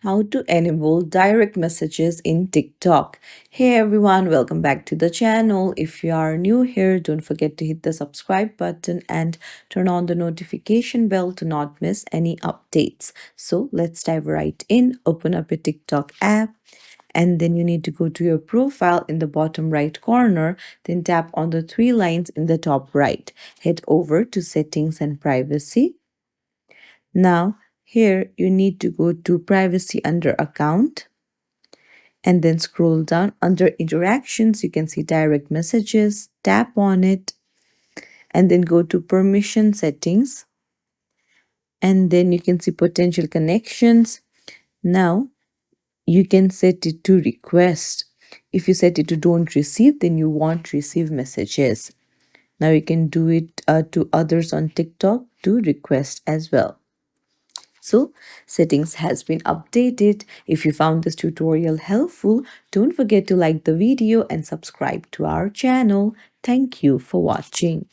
how to enable direct messages in TikTok. Hey everyone, welcome back to the channel. If you are new here, don't forget to hit the subscribe button and turn on the notification bell to not miss any updates. So let's dive right in. Open up your TikTok app, and then you need to go to your profile in the bottom right corner, then tap on the three lines in the top right. Head over to settings and privacy. Now, here you need to go to privacy under account and then scroll down under interactions. You can see direct messages, tap on it, and then go to permission settings. And then you can see potential connections. Now, you can set it to request. If you set it to don't receive, then you won't receive messages. Now you can do it to others on TikTok to request as well. So settings has been updated. If you found this tutorial helpful, don't forget to like the video and subscribe to our channel. Thank you for watching.